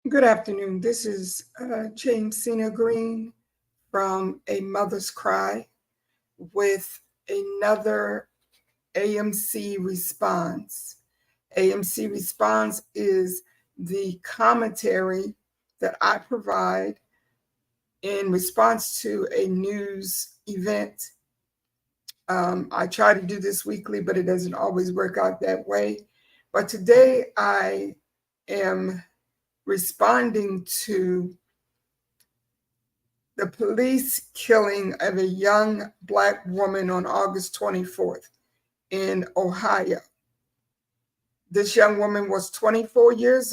Good afternoon. This is James Cena Green from A Mother's Cry with another AMC Response. AMC Response is the commentary that I provide in response to a news event. I try to do this weekly, but it doesn't always work out that way. But today I am responding to the police killing of a young Black woman on August 24th in Ohio. This young woman was 21 years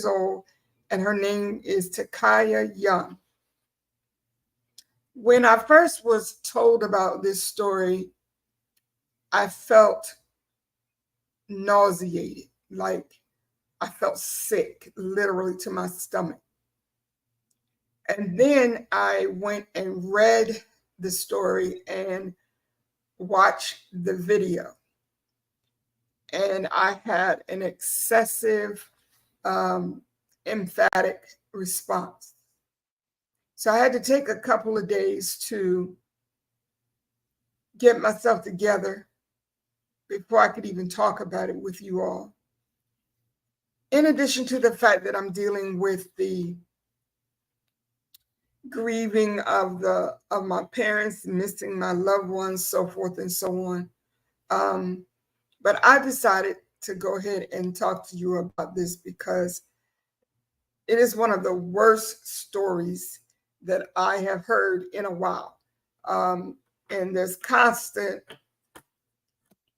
old, and her name is Takaya Young. When I first was told about this story, I felt nauseated, like I felt sick, literally to my stomach. And then I went and read the story and watched the video. And I had an excessive, emphatic response. So I had to take a couple of days to get myself together before I could even talk about it with you all. In addition to the fact that I'm dealing with the grieving of my parents, missing my loved ones, so forth and so on. But I decided to go ahead and talk to you about this because it is one of the worst stories that I have heard in a while. And there's constant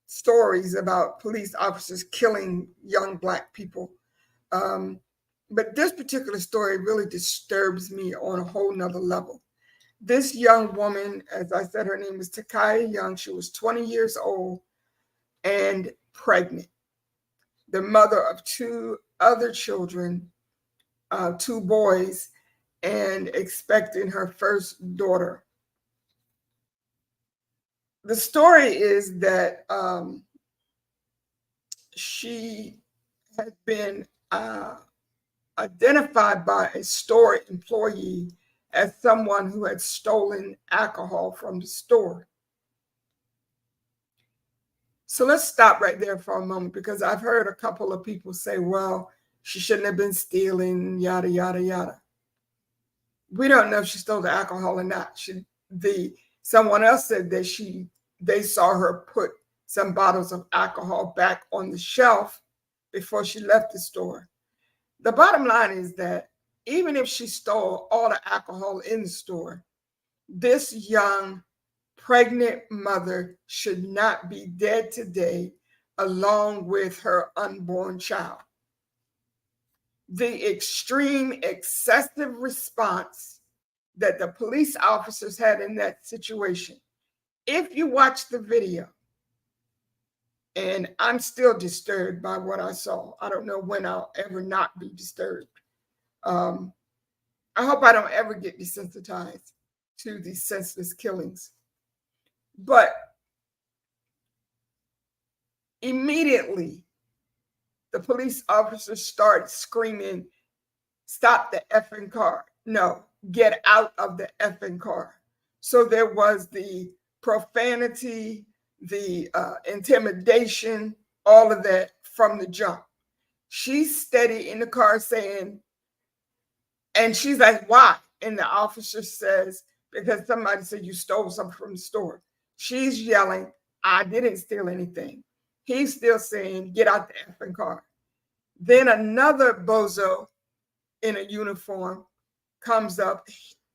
stories about police officers killing young Black people. But this particular story really disturbs me on a whole nother level. This young woman, as I said, her name is Takaya Young. She was 20 years old and pregnant. The mother of two other children, two boys, and expecting her first daughter. The story is that she had been identified by a store employee as someone who had stolen alcohol from the store. So let's stop right there for a moment, because I've heard a couple of people say, well, she shouldn't have been stealing, yada, yada, yada. We don't know if she stole the alcohol or not. Someone else said that they saw her put some bottles of alcohol back on the shelf before she left the store. The bottom line is that even if she stole all the alcohol in the store, this young pregnant mother should not be dead today along with her unborn child. The extreme, excessive response that the police officers had in that situation. If you watch the video, and I'm still disturbed by what I saw. I don't know when I'll ever not be disturbed. I hope I don't ever get desensitized to these senseless killings. But immediately, the police officers started screaming, "Stop the effing car." No, get out of the effing car. So there was the profanity, the intimidation, all of that from the jump. She's steady in the car saying, and she's like, "Why?" And the officer says, "Because somebody said you stole something from the store." She's yelling, "I didn't steal anything." He's still saying, "Get out the effing car." Then another bozo in a uniform comes up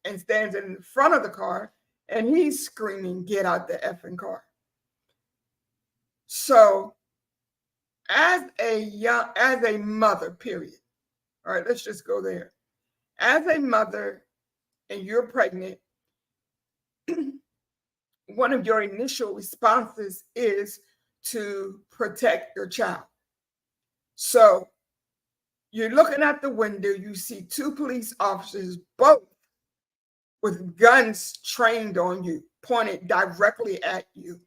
and stands in front of the car, and he's screaming, "Get out the effing car." So as a mother, period. All right, let's just go there. As a mother and you're pregnant, one of your initial responses is to protect your child. So you're looking out the window, you see two police officers, both with guns trained on you, pointed directly at you.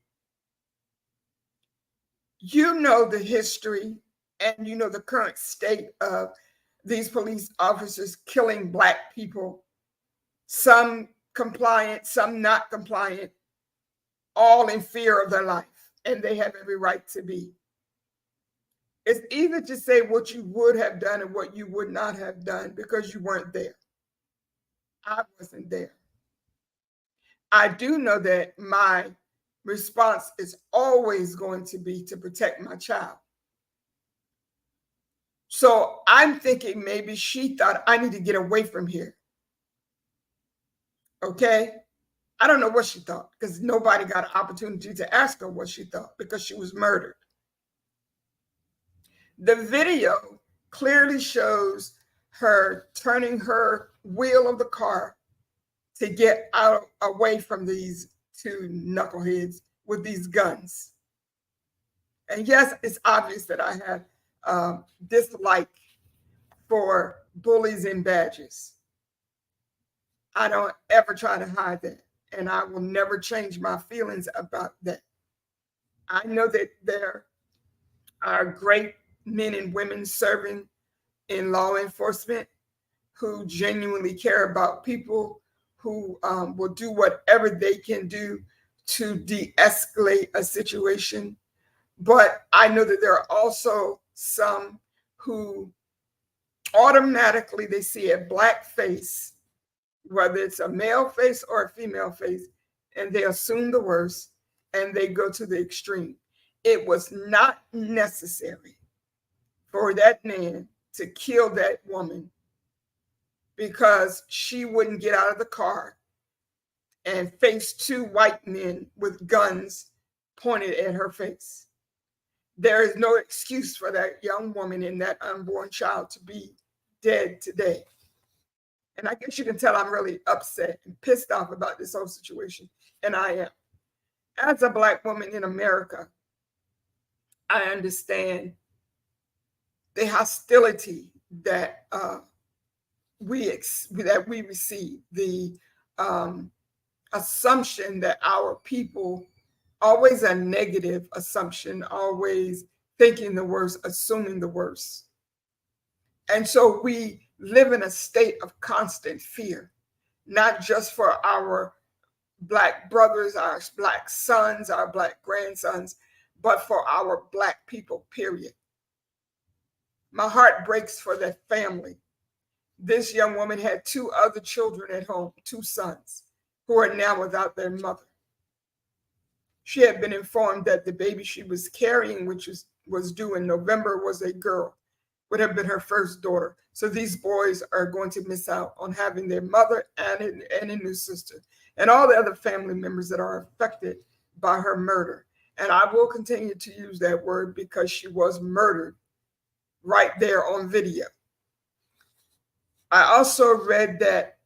You know the history and you know the current state of these police officers killing Black people, some compliant, some not compliant, all in fear of their life, and they have every right to be. It's easy to say what you would have done and what you would not have done because you weren't there. I wasn't there. I do know that my response is always going to be to protect my child. So I'm thinking maybe she thought I need to get away from here. Okay. I don't know what she thought because nobody got an opportunity to ask her what she thought because she was murdered. The video clearly shows her turning her wheel of the car to get out away from these two knuckleheads with these guns. And yes, it's obvious that I have dislike for bullies and badges. I don't ever try to hide that, and I will never change my feelings about that. I know that there are great men and women serving in law enforcement who genuinely care about people, who will do whatever they can do to de-escalate a situation. But I know that there are also some who automatically they see a Black face, whether it's a male face or a female face, and they assume the worst and they go to the extreme. It was not necessary for that man to kill that woman because she wouldn't get out of the car and face two white men with guns pointed at her face. There is no excuse for that young woman and that unborn child to be dead today. And I guess you can tell I'm really upset and pissed off about this whole situation. And I am. As a Black woman in America, I understand the hostility that we receive, the assumption that our people, always a negative assumption, always thinking the worst, assuming the worst. And so we live in a state of constant fear, not just for our Black brothers, our Black sons, our Black grandsons, but for our Black people, period. My heart breaks for that family. This young woman had two other children at home, two sons, who are now without their mother. She had been informed that the baby she was carrying, which was due in November, was a girl, would have been her first daughter. So these boys are going to miss out on having their mother and a new sister and all the other family members that are affected by her murder. And I will continue to use that word because she was murdered right there on video. I also read that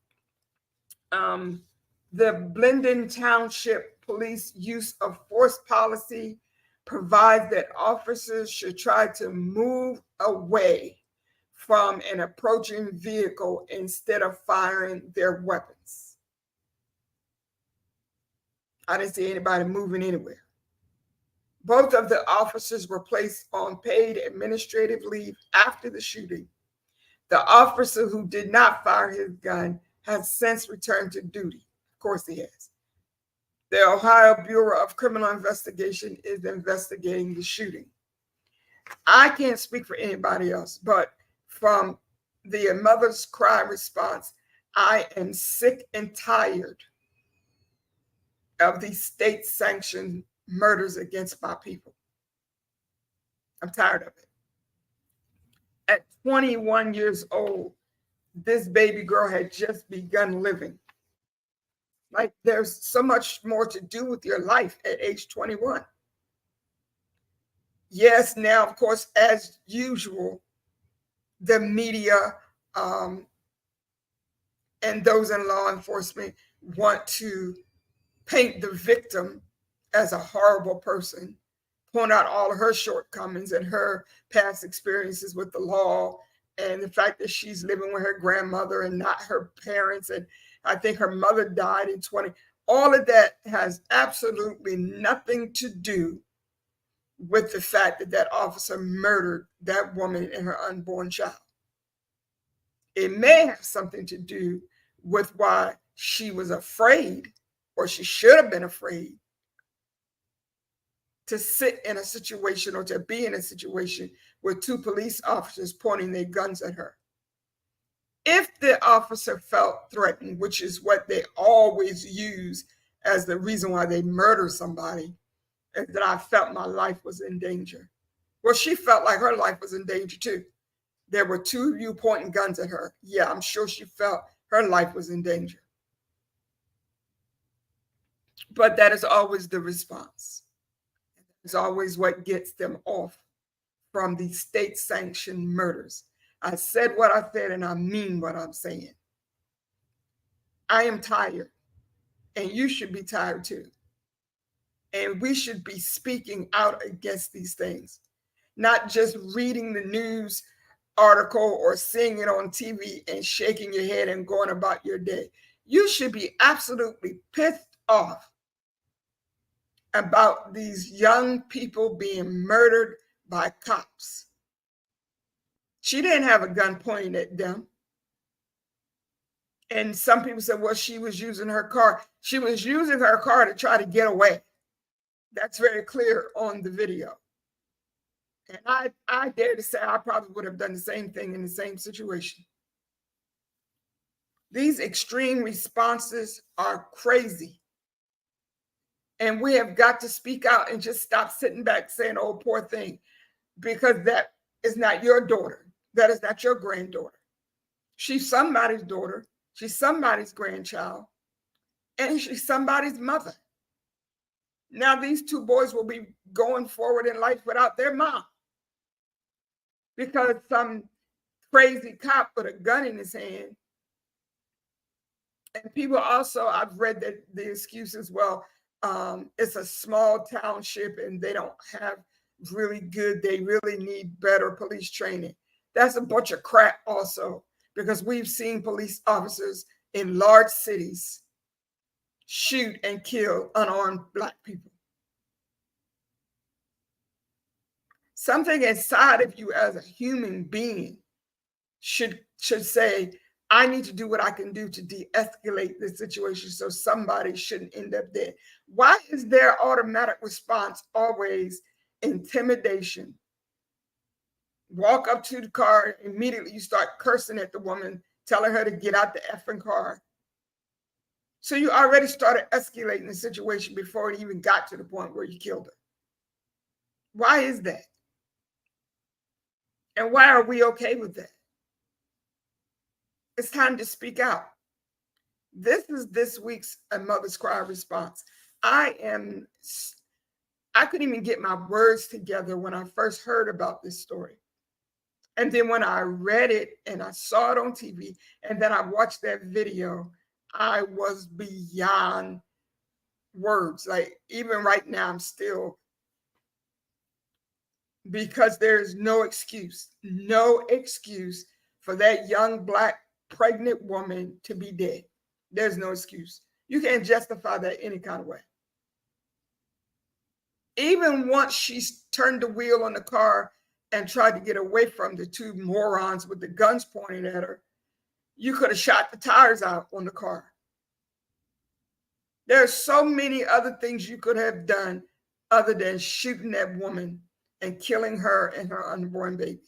the Blendon Township Police use of force policy provides that officers should try to move away from an approaching vehicle instead of firing their weapons. I didn't see anybody moving anywhere. Both of the officers were placed on paid administrative leave after the shooting. The officer who did not fire his gun has since returned to duty. Of course he has. The Ohio Bureau of Criminal Investigation is investigating the shooting. I can't speak for anybody else, but from the mother's cry response, I am sick and tired of these state-sanctioned murders against my people. I'm tired of it. At 21 years old, this baby girl had just begun living. Like, there's so much more to do with your life at age 21. Yes, now, of course, as usual, the media and those in law enforcement want to paint the victim as a horrible person, point out all of her shortcomings and her past experiences with the law and the fact that she's living with her grandmother and not her parents. And I think her mother died in 20. All of that has absolutely nothing to do with the fact that that officer murdered that woman and her unborn child. It may have something to do with why she was afraid, or she should have been afraid, to sit in a situation or to be in a situation with two police officers pointing their guns at her. If the officer felt threatened, which is what they always use as the reason why they murder somebody, is that I felt my life was in danger. Well, she felt like her life was in danger too. There were two of you pointing guns at her. Yeah, I'm sure she felt her life was in danger. But that is always the response. It's always what gets them off from the state-sanctioned murders. I said what I said, and I mean what I'm saying. I am tired, and you should be tired too. And we should be speaking out against these things, not just reading the news article or seeing it on TV and shaking your head and going about your day. You should be absolutely pissed off about these young people being murdered by cops. She didn't have a gun pointing at them. And some people said, well, she was using her car. She was using her car to try to get away. That's very clear on the video. And I dare to say I probably would have done the same thing in the same situation. These extreme responses are crazy. And we have got to speak out and just stop sitting back saying, oh, poor thing, because that is not your daughter. That is not your granddaughter. She's somebody's daughter. She's somebody's grandchild. And she's somebody's mother. Now these two boys will be going forward in life without their mom, because some crazy cop with a gun in his hand. And people also, I've read that the excuse as well, it's a small township and they don't have they really need better police training. That's a bunch of crap also, because we've seen police officers in large cities shoot and kill unarmed Black people. Something inside of you as a human being should say, I need to do what I can do to de-escalate this situation so somebody shouldn't end up dead. Why is their automatic response always intimidation? Walk up to the car, immediately you start cursing at the woman, telling her to get out the effing car. So you already started escalating the situation before it even got to the point where you killed her. Why is that? And why are we okay with that? It's time to speak out. This is this week's A Mother's Cry response. I couldn't even get my words together when I first heard about this story. And then when I read it and I saw it on TV and then I watched that video, I was beyond words. Like even right now, I'm still, because there's no excuse for that young Black pregnant woman to be dead. There's no excuse. You can't justify that any kind of way. Even once she turned the wheel on the car and tried to get away from the two morons with the guns pointing at her, you could have shot the tires out on the car. There are so many other things you could have done other than shooting that woman and killing her and her unborn baby.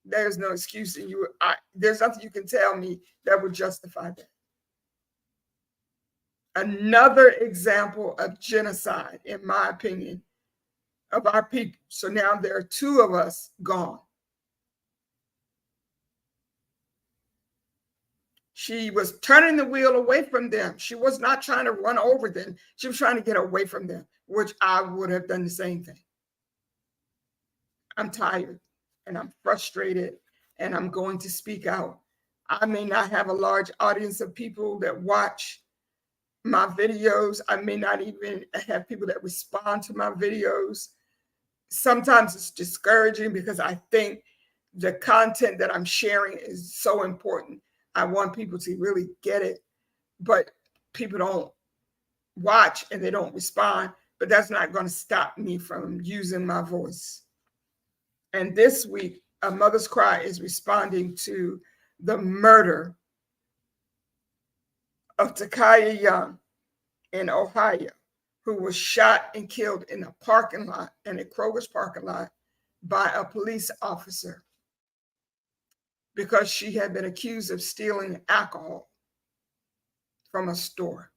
There's no excuse in you. There's nothing you can tell me that would justify that. Another example of genocide, in my opinion, of our people. So now there are two of us gone. She was turning the wheel away from them. She was not trying to run over them. She was trying to get away from them, which I would have done the same thing. I'm tired and I'm frustrated and I'm going to speak out. I may not have a large audience of people that watch my videos. I may not even have people that respond to my videos. Sometimes it's discouraging because I think the content that I'm sharing is so important. I want people to really get it, but people don't watch and they don't respond, but that's not going to stop me from using my voice. And this week, A Mother's Cry is responding to the murder of Takaya Young in Ohio, who was shot and killed in a parking lot, in a Kroger's parking lot, by a police officer because she had been accused of stealing alcohol from a store.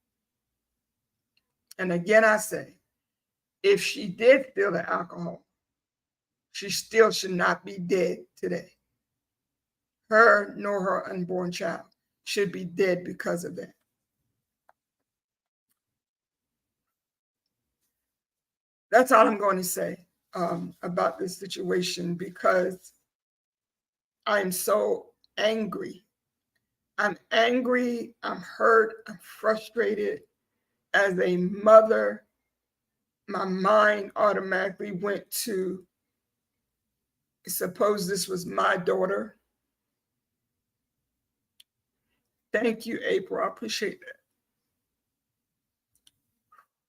And again, I say, if she did steal the alcohol, she still should not be dead today. Her nor her unborn child should be dead because of that. That's all I'm going to say about this situation, because I'm so angry. I'm angry, I'm hurt, I'm frustrated. As a mother, my mind automatically went to, suppose this was my daughter. Thank you, April. I appreciate that.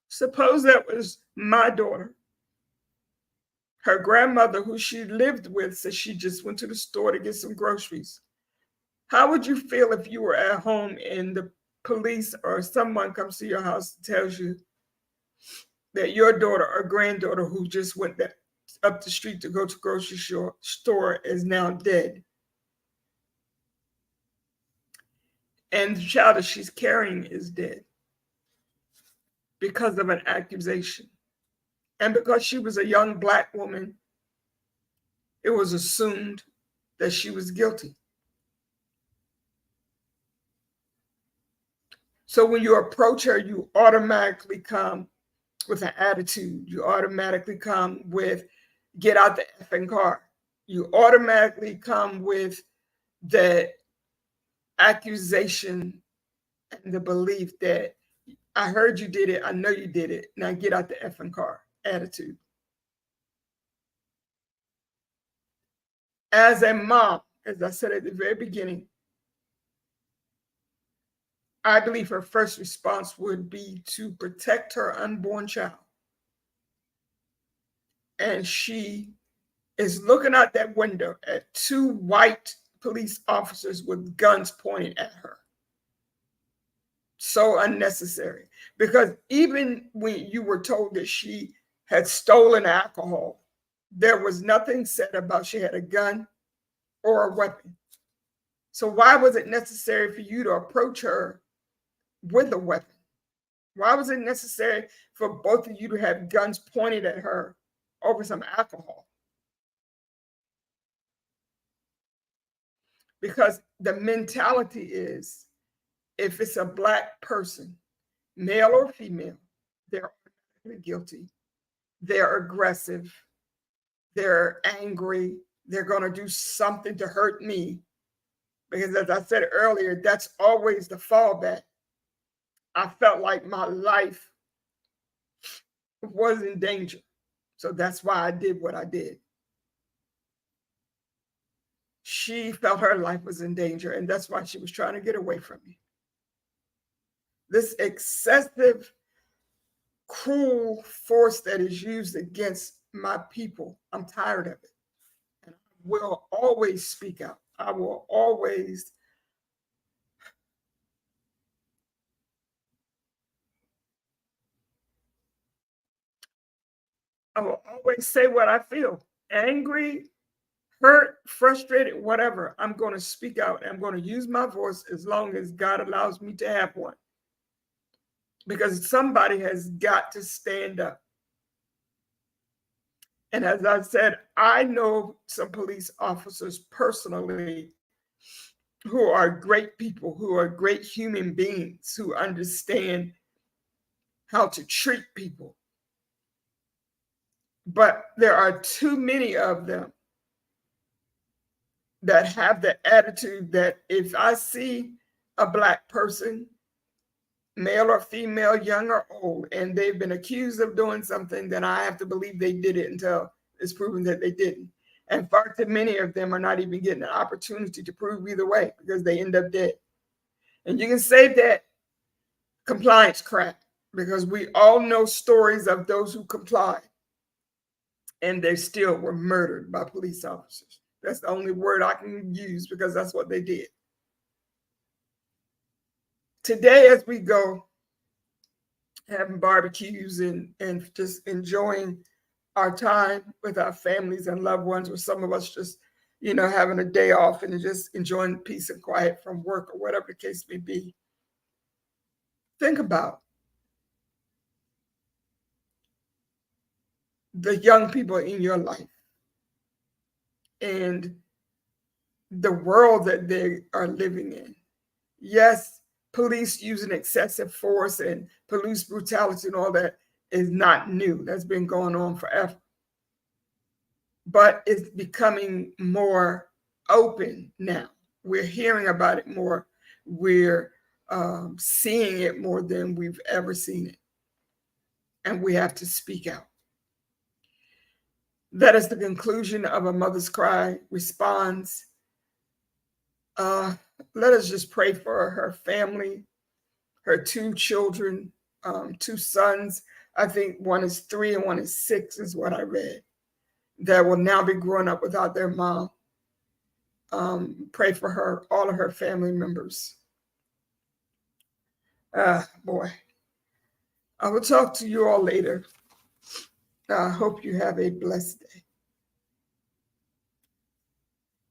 Suppose that was my daughter. Her grandmother, who she lived with, said she just went to the store to get some groceries. How would you feel if you were at home and the police or someone comes to your house and tells you that your daughter or granddaughter, who just went up the street to go to grocery store, is now dead? And the child that she's carrying is dead because of an accusation. And because she was a young Black woman, it was assumed that she was guilty. So when you approach her, you automatically come with an attitude. You automatically come with, get out the effing car. You automatically come with the accusation and the belief that I heard you did it, I know you did it, now get out the effing car attitude. As a mom, as I said at the very beginning, I believe her first response would be to protect her unborn child. And she is looking out that window at two white police officers with guns pointed at her. So unnecessary. Because even when you were told that she had stolen alcohol, there was nothing said about she had a gun or a weapon. So why was it necessary for you to approach her with a weapon? Why was it necessary for both of you to have guns pointed at her over some alcohol? Because the mentality is, if it's a Black person, male or female, they're guilty, they're aggressive, they're angry, they're going to do something to hurt me. Because as I said earlier, that's always the fallback. I felt like my life was in danger. So that's why I did what I did. She felt her life was in danger, and that's why she was trying to get away from me. This excessive, cruel force that is used against my people, I'm tired of it. And I will always speak out. I will always say what I feel. Angry, hurt, frustrated, whatever. I'm going to speak out. I'm going to use my voice as long as God allows me to have one. Because somebody has got to stand up. And as I said, I know some police officers personally who are great people, who are great human beings, who understand how to treat people. But there are too many of them that have the attitude that if I see a Black person, male or female, young or old, and they've been accused of doing something, then I have to believe they did it until it's proven that they didn't. And far too many of them are not even getting an opportunity to prove either way because they end up dead. And you can say that compliance crap, because we all know stories of those who complied and they still were murdered by police officers. That's the only word I can use because that's what they did. today, as we go having barbecues and just enjoying our time with our families and loved ones, or some of us just, having a day off and just enjoying peace and quiet from work or whatever the case may be. Think about the young people in your life and the world that they are living in. Yes, police using excessive force and police brutality and all that is not new. That's been going on forever. But it's becoming more open now. We're hearing about it more. We're seeing it more than we've ever seen it. And we have to speak out. That is the conclusion of A Mother's Cry Responds. Let us just pray for her family, her 2 children, 2 sons. I think one is 3 and one is 6 is what I read, that will now be growing up without their mom. Pray for her, all of her family members. Boy. I will talk to you all later. I hope you have a blessed day.